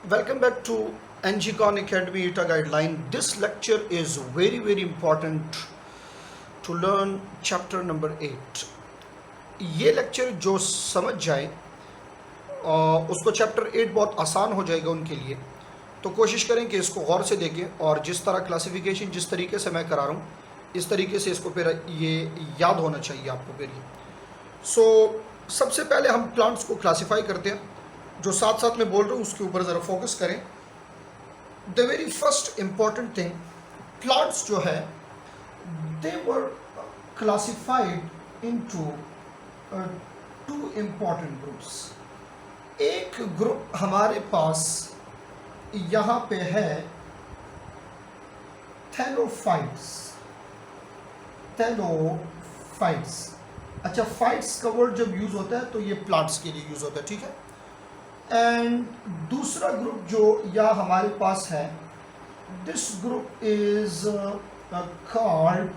Welcome back to NGCon Academy ETA guideline. This lecture is very important to learn chapter number 8. ये lecture जो समझ जाए उसको chapter 8 बहुत आसान हो जाएगा उनके लिए। तो कोशिश करें कि इसको गौर से देखें और जिस तरह क्लासिफिकेशन जिस तरीके से मैं करा रहा हूँ इस तरीके से इसको फिर ये याद होना चाहिए आपको फिर ये। सबसे पहले हम प्लांट्स को क्लासीफाई करते हैं। जो साथ साथ मैं बोल रहा हूँ उसके ऊपर ज़रा फोकस करें। The very first important thing, plants जो है they were classified into two important groups. एक ग्रुप हमारे पास यहाँ पे है थैलोफाइट्स। थैलोफाइट्स, अच्छा, फाइट्स का वर्ड जब यूज़ होता है तो ये प्लांट्स के लिए यूज़ होता है, ठीक है। एंड दूसरा ग्रुप जो यहाँ हमारे पास है, दिस ग्रुप इज कॉल्ड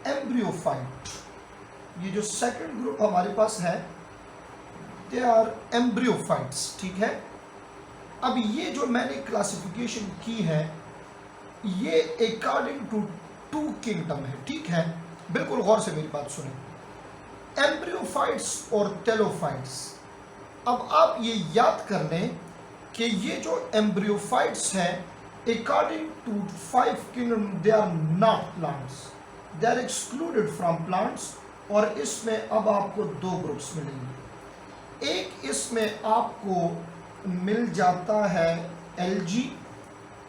एम्ब्रियोफाइट। ये जो सेकंड ग्रुप हमारे पास है दे आर एम्ब्रियोफाइट्स, ठीक है। अब ये जो मैंने क्लासिफिकेशन की है ये अकॉर्डिंग टू टू किंगडम है, ठीक है। बिल्कुल गौर से मेरी बात सुने, एम्ब्रियोफाइट्स और टेलोफाइट्स। अब आप ये याद कर लें कि ये जो एम्ब्रियोफाइट्स हैं according to 5 kingdom they are not plants, they are excluded from plants. और इसमें अब आपको दो ग्रुप्स मिलेंगे। एक इसमें आपको मिल जाता है एल्गी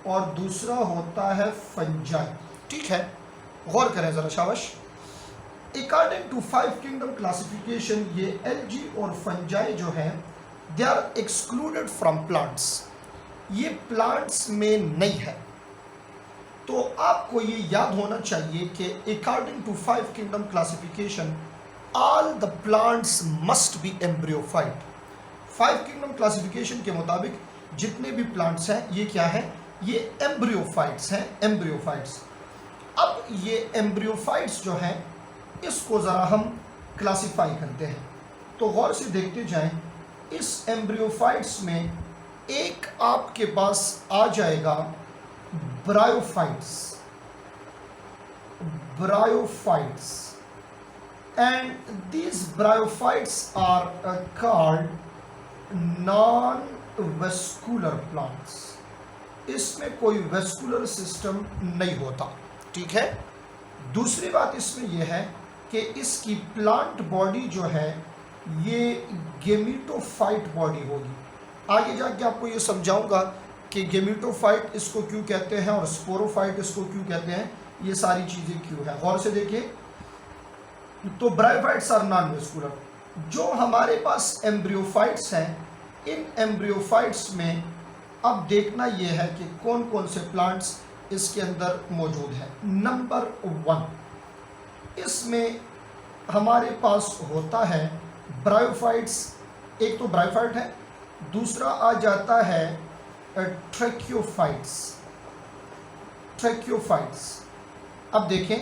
और दूसरा होता है फंजाई, ठीक है। गौर करें ज़रा, शाबाश। अकॉर्डिंग टू 5 किंगडम क्लासिफिकेशन ये एल्गी और फंजाई जो है they are excluded from plants, ये प्लांट्स में नहीं है। तो आपको ये याद होना चाहिए कि according to 5 kingdom classification all the plants must be embryophyte. 5 kingdom classification के मुताबिक जितने भी प्लांट्स हैं ये क्या है, ये एम्ब्रियोफाइट्स हैं, एम्ब्रियोफाइट्स। अब ये एम्ब्रियोफाइट्स जो हैं इसको ज़रा हम क्लासिफाई करते हैं। तो गौर से देखते जाएं, इस एम्ब्रियोफाइट्स में एक आपके पास आ जाएगा bryophytes, bryophytes, and these bryophytes are called non vascular plants. इसमें कोई वेस्कुलर सिस्टम नहीं होता, ठीक है। दूसरी बात इसमें यह है कि इसकी प्लांट बॉडी जो है ये गेमिटोफाइट बॉडी होगी। आगे जाके आपको ये समझाऊंगा कि गेमिटोफाइट इसको क्यों कहते हैं और स्पोरोफाइट इसको क्यों कहते हैं, ये सारी चीज़ें क्यों है। गौर से देखिए, तो ब्रायोफाइट्स आर नॉन वेस्कुलर। जो हमारे पास एम्ब्रियोफाइट्स हैं, इन एम्ब्रियोफाइट्स में अब देखना यह है कि कौन कौन से प्लांट्स इसके अंदर मौजूद है। नंबर 1 इसमें हमारे पास होता है ब्रायोफाइट्स। एक तो ब्रायोफाइट है, दूसरा आ जाता है ट्रैकियोफाइट्स। ट्रैकियोफाइट्स, अब देखें,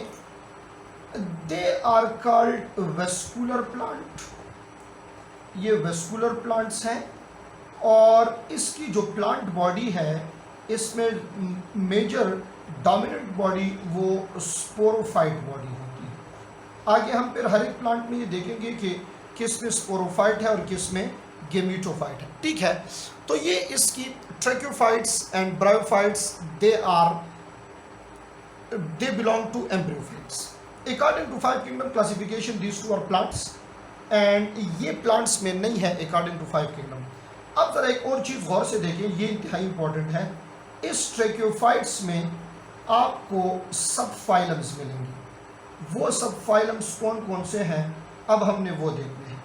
they are called vascular plant. ये वेस्कुलर प्लांट्स हैं और इसकी जो प्लांट बॉडी है इसमें मेजर डोमिनेंट बॉडी वो स्पोरोफाइट बॉडी होती है। आगे हम फिर हर एक प्लांट में ये देखेंगे कि किस में स्पोरोफाइट है और किस में गेमिटोफाइट है, ठीक है। तो ये इसकी tracheophytes and bryophytes they belong to embryophytes. According to 5 kingdom classification these two are plants and ये प्लांट्स में नहीं है अकॉर्डिंग टू 5 किंगडम। अब जरा एक और चीज़ गौर से देखें, ये इंतहाई इंपॉर्टेंट है। इस ट्रैकियोफाइट्स में आपको सब फाइलम्स मिलेंगे। वो सब फाइलम्स कौन कौन से हैं अब हमने वो देखने हैं।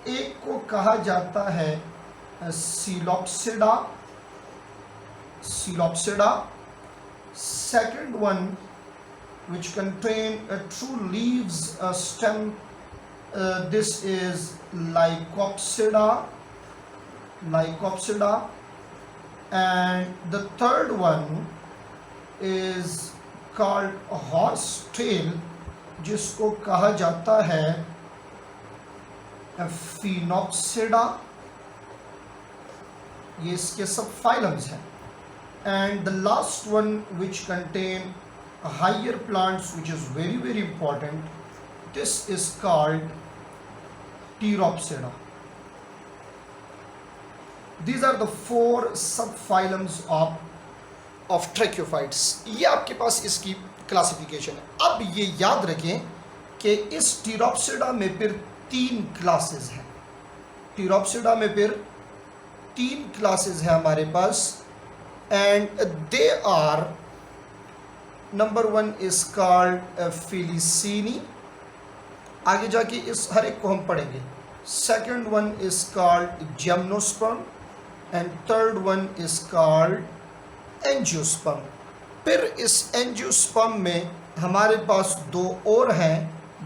एक को कहा जाता है psilopsida, psilopsida. Second one which contain true leaves, stem, this is Lycopsida, Lycopsida. And the third one is called horsetail, जिसको कहा जाता है Phenopsida। ये इसके सब फाइलम्स हैं. And the last one which contain higher plants, which is very very important, this is called Pteropsida. These are the 4 subphylums of Tracheophytes. ये आपके पास इसकी क्लासिफिकेशन है. अब ये याद रखें कि इस Pteropsida में फिर 3 क्लासेस हैं. Pteropsida में फिर 3 क्लासेस हैं हमारे पास, and they are, number 1 is called Felicini. आगे जाके इस हर एक को हम पढ़ेंगे. Second one is called Gymnosperm and third one is called Angiosperm. फिर इस Angiosperm में हमारे पास 2 और हैं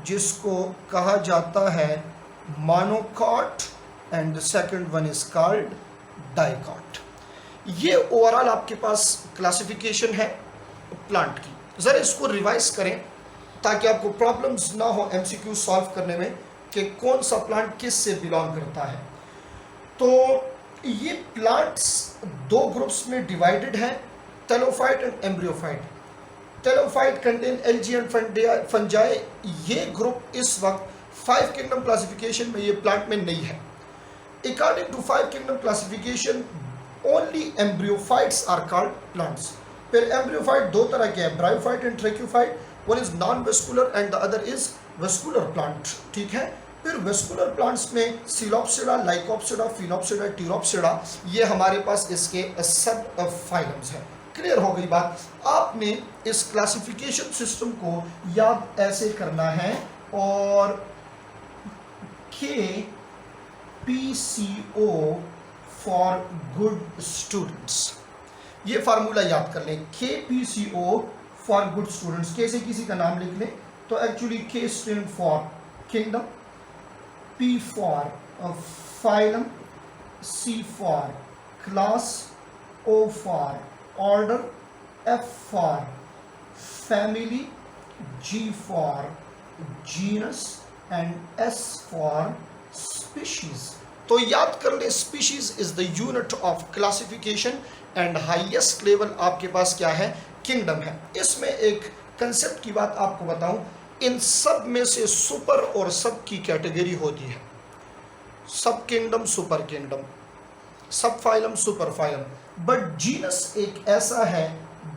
जिसको कहा जाता है Monocot and the second one is called Dicot. ये ओवरऑल आपके पास क्लासिफिकेशन है प्लांट की. ज़रा इसको रिवाइज करें ताकि आपको प्रॉब्लम्स ना हो एमसीक्यू सॉल्व करने में कि कौन सा प्लांट किस से बिलोंग करता है. तो ये प्लांट्स 2 ग्रुप्स में डिवाइडेड हैं, thallophyte and embryophyte. Thallophyte contain algae and fungi. ये ग्रुप इस वक्त 5 किंगडम क्लासिफिकेशन में ये प्लांट में नहीं है. According to 5 kingdom classification only embryophytes are called plants. फिर एम्ब्रियोफाइट 2 तरह के हैं, bryophyte and tracheophyte. One is non vascular and the other is vascular plant. ठीक है. फिर वेस्कुलर प्लांट्स में सिलोप्सिडा, लाइकोप्सिडा, फिनोप्सिडा, टीरोप्सिडा, ये हमारे पास इसके सब फाइलम्स हैं. क्लियर हो गई बात. आपने इस क्लासिफिकेशन सिस्टम को याद ऐसे करना है और KPCO फॉर गुड स्टूडेंट्स, ये फार्मूला याद कर लें. KPCO for good students. के से किसी का नाम लिख लें तो actually K stand for kingdom, P for phylum, C for class, O for order, F for family, G for genus and S for species. तो याद कर ले, species is the unit of classification and highest level आपके पास क्या है, kingdom है. इसमें एक कंसेप्ट की बात आपको बताऊं, इन सब में से सुपर और सब की कैटेगरी होती है. सब किंगडम, सुपर किंगडम, सब phylum, super phylum. But genus एक ऐसा है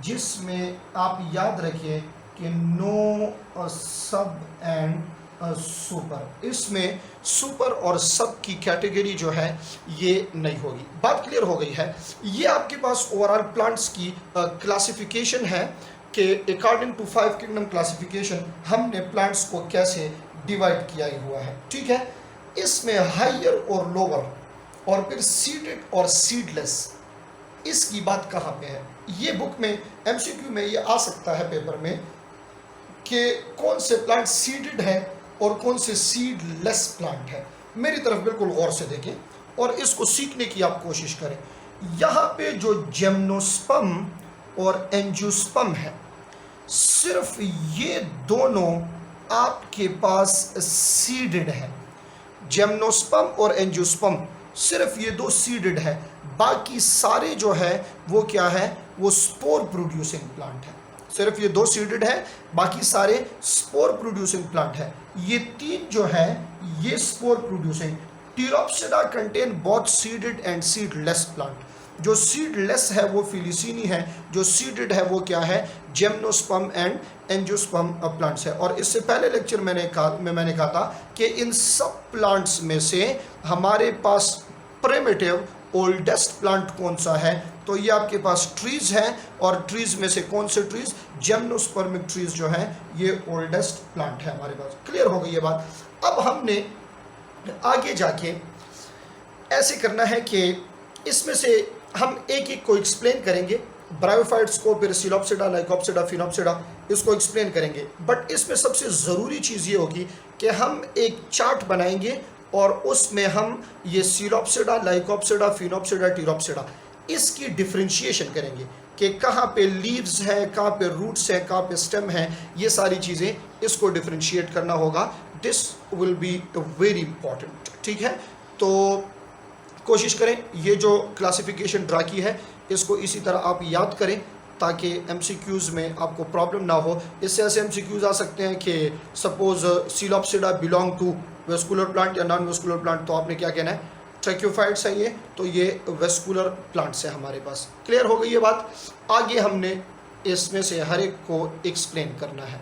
जिसमें आप याद रखिए कि नो सब एंड सुपर. इसमें सुपर और सब की कैटेगरी जो है ये नहीं होगी. बात क्लियर हो गई है. ये आपके पास ओवरऑल प्लांट्स की क्लासिफिकेशन है कि अकॉर्डिंग टू 5 किंगडम क्लासिफिकेशन हमने प्लांट्स को कैसे डिवाइड किया हुआ है. ठीक है. इसमें हायर और लोअर और फिर सीडेड और सीडलेस, इसकी बात कहाँ पे है. ये बुक में एमसीक्यू में ये आ सकता है पेपर में कि कौन से प्लांट सीडेड है और कौन से सीडलेस प्लांट है. मेरी तरफ बिल्कुल गौर से देखें और इसको सीखने की आप कोशिश करें. यहाँ पे जो जिम्नोस्पर्म और एंजियोस्पर्म है, सिर्फ ये दोनों आपके पास सीडेड है. जिम्नोस्पर्म और एंजियोस्पर्म सिर्फ ये 2 सीडेड है. बाकी सारे जो है वो क्या है, वो स्पोर प्रोड्यूसिंग प्लांट है. सिर्फ ये 2 सीडेड है, बाकी सारे स्पोर प्रोड्यूसिंग प्लांट है. ये 3 जो है ये spore producing. Pteropsida contain both seeded and seedless plant. जो सीडलेस है वो फिलिसिनी है, जो सीडेड है वो क्या है, जिम्नोस्पर्म एंड एंजियोस्पर्म प्लांट्स है. और इससे पहले लेक्चर मैंने कहा था कि इन सब प्लांट्स में से हमारे पास प्रिमिटिव ओल्डेस्ट प्लांट कौन सा है, तो ये आपके पास ट्रीज है. और ट्रीज में से कौन से ट्रीज, जिम्नोस्पर्मिक ट्रीज जो है ये ओल्डेस्ट प्लांट है हमारे पास. क्लियर हो गई ये बात. अब हमने आगे जाके ऐसे करना है कि इसमें से हम एक एक को एक्सप्लेन करेंगे. ब्रायोफाइट्स को, फिर सिलोप्सिडा, लाइकोप्सिडा, फिनोप्सिडा, इसको एक्सप्लेन करेंगे. बट इसमें सबसे ज़रूरी चीज़ ये होगी कि हम एक चार्ट बनाएंगे और उसमें हम ये सिलोप्सिडा, लाइकोप्सिडा, फिनोप्सिडा, टीरोप्सिडा, इसकी डिफ्रेंशिएशन करेंगे कि कहाँ पे लीव्स हैं, कहाँ पे रूट्स हैं, कहाँ पे स्टेम है. ये सारी चीज़ें इसको डिफ्रेंशिएट करना होगा. This will be very important. ठीक है. तो कोशिश करें ये जो क्लासिफिकेशन ड्रा की है इसको इसी तरह आप याद करें ताकि एमसीक्यूज़ में आपको प्रॉब्लम ना हो। इससे ऐसे एमसीक्यूज़ आ सकते हैं कि suppose psilopsida belong to vascular plant या नॉन वेस्कुलर प्लांट, तो आपने क्या कहना है ट्रैक्योफाइट्स है ये, तो ये वेस्कुलर प्लांट्स है हमारे पास। क्लियर हो गई ये बात। आगे हमने इसमें से हर एक को एक्सप्लेन करना है।